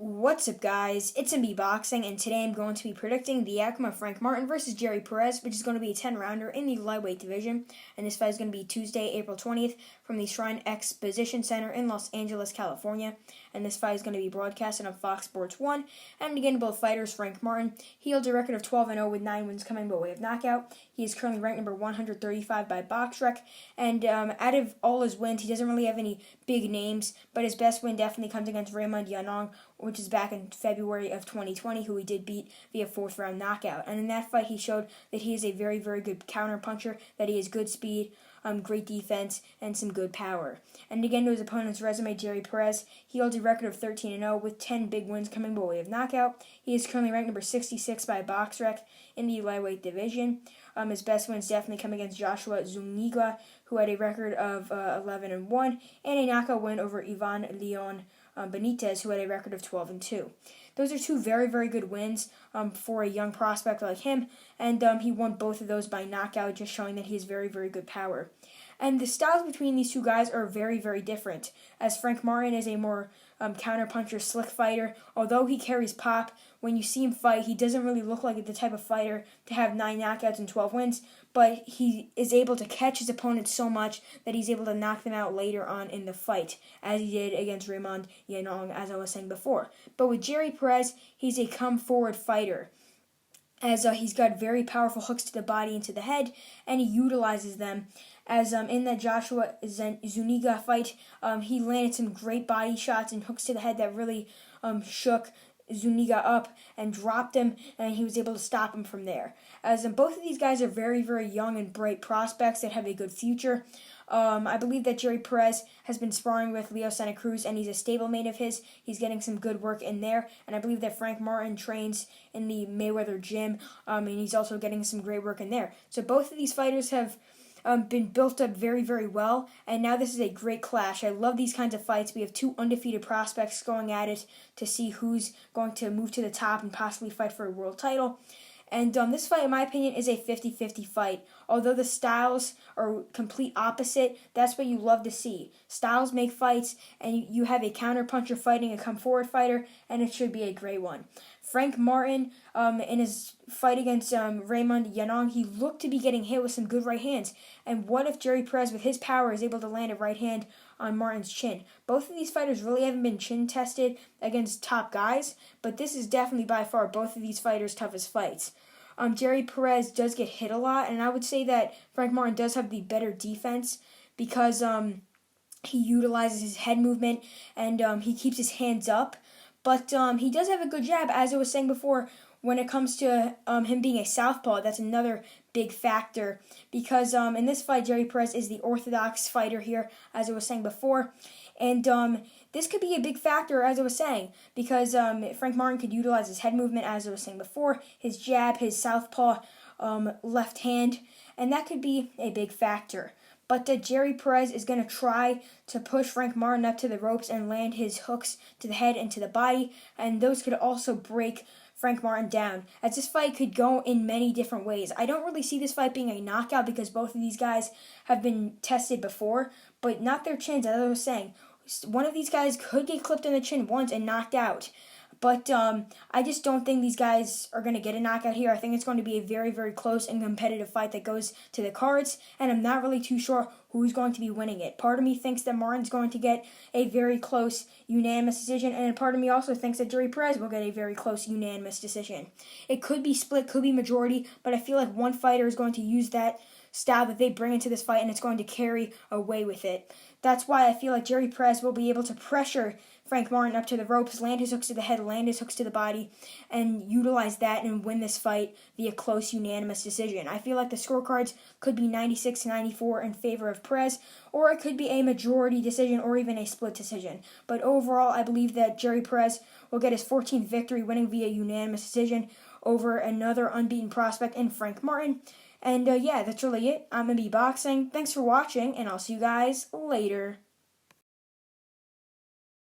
What's up, guys? It's MB Boxing, and today I'm going to be predicting the outcome of Frank Martin versus Jerry Perez, which is going to be a 10-rounder in the lightweight division. And this fight is going to be Tuesday, April 20th, from the Shrine Exposition Center in Los Angeles, California. And this fight is going to be broadcasted on Fox Sports 1. And again, both fighters, Frank Martin, he holds a record of 12-0 with 9 wins coming by way of knockout. He is currently ranked number 135 by BoxRec. And out of all his wins, he doesn't really have any big names, but his best win definitely comes against Raymond Yanong, which is back in February of 2020, who he did beat via fourth-round knockout. And in that fight, he showed that he is a very, very good counter-puncher, that he has good speed, great defense, and some good power. And again, to his opponent's resume, Jerry Perez, he holds a record of 13-0 with 10 big wins coming by way of knockout. He is currently ranked number 66 by BoxRec in the lightweight division. His best wins definitely come against Joshua Zuniga, who had a record of 11-1, and a knockout win over Ivan Leon Benitez, who had a record of 12-2. Those are two very, very good wins for a young prospect like him, and he won both of those by knockout, just showing that he has very, very good power. And the styles between these two guys are very, very different, as Frank Martin is a more counter-puncher, slick fighter. Although he carries pop, when you see him fight, he doesn't really look like the type of fighter to have 9 knockouts and 12 wins, but he is able to catch his opponents so much that he's able to knock them out later on in the fight, as he did against Raymond Yanong, as I was saying before. But with Jerry Perez, he's a come-forward fighter, as he's got very powerful hooks to the body and to the head, and he utilizes them. As in that Joshua Zuniga fight, he landed some great body shots and hooks to the head that really shook Zuniga up and dropped him, and he was able to stop him from there. As both of these guys are very, very young and bright prospects that have a good future. I believe that Jerry Perez has been sparring with Leo Santa Cruz, and he's a stablemate of his. He's getting some good work in there, and I believe that Frank Martin trains in the Mayweather gym, and he's also getting some great work in there. So both of these fighters have been built up very, very well, and now this is a great clash. I love these kinds of fights. We have two undefeated prospects going at it to see who's going to move to the top and possibly fight for a world title. And this fight, in my opinion, is a 50-50 fight. Although the styles are complete opposite, that's what you love to see. Styles make fights, and you have a counter-puncher fighting a come-forward fighter, and it should be a great one. Frank Martin, in his fight against Raymond Yanong, he looked to be getting hit with some good right hands. And what if Jerry Perez, with his power, is able to land a right hand on Martin's chin? Both of these fighters really haven't been chin-tested against top guys, but this is definitely by far both of these fighters' toughest fights. Jerry Perez does get hit a lot, and I would say that Frank Martin does have the better defense because he utilizes his head movement and he keeps his hands up. But he does have a good jab, as I was saying before. When it comes to him being a southpaw, that's another big factor because in this fight, Jerry Perez is the orthodox fighter here, as I was saying before. And this could be a big factor, as I was saying, because Frank Martin could utilize his head movement, as I was saying before, his jab, his southpaw left hand, and that could be a big factor. But Jerry Perez is going to try to push Frank Martin up to the ropes and land his hooks to the head and to the body, and those could also break Frank Martin down, as this fight could go in many different ways. I don't really see this fight being a knockout because both of these guys have been tested before, but not their chins, as I was saying. One of these guys could get clipped in the chin once and knocked out. But I just don't think these guys are going to get a knockout here. I think it's going to be a very, very close and competitive fight that goes to the cards, and I'm not really too sure who's going to be winning it. Part of me thinks that Martin's going to get a very close unanimous decision, and part of me also thinks that Jerry Perez will get a very close unanimous decision. It could be split, could be majority, but I feel like one fighter is going to use that style that they bring into this fight, and it's going to carry away with it. That's why I feel like Jerry Perez will be able to pressure Frank Martin up to the ropes, land his hooks to the head, land his hooks to the body, and utilize that and win this fight via close unanimous decision. I feel like the scorecards could be 96-94 in favor of Perez, or it could be a majority decision or even a split decision. But overall, I believe that Jerry Perez will get his 14th victory, winning via unanimous decision over another unbeaten prospect in Frank Martin. And yeah, that's really it. I'm MB Boxing. Thanks for watching, and I'll see you guys later.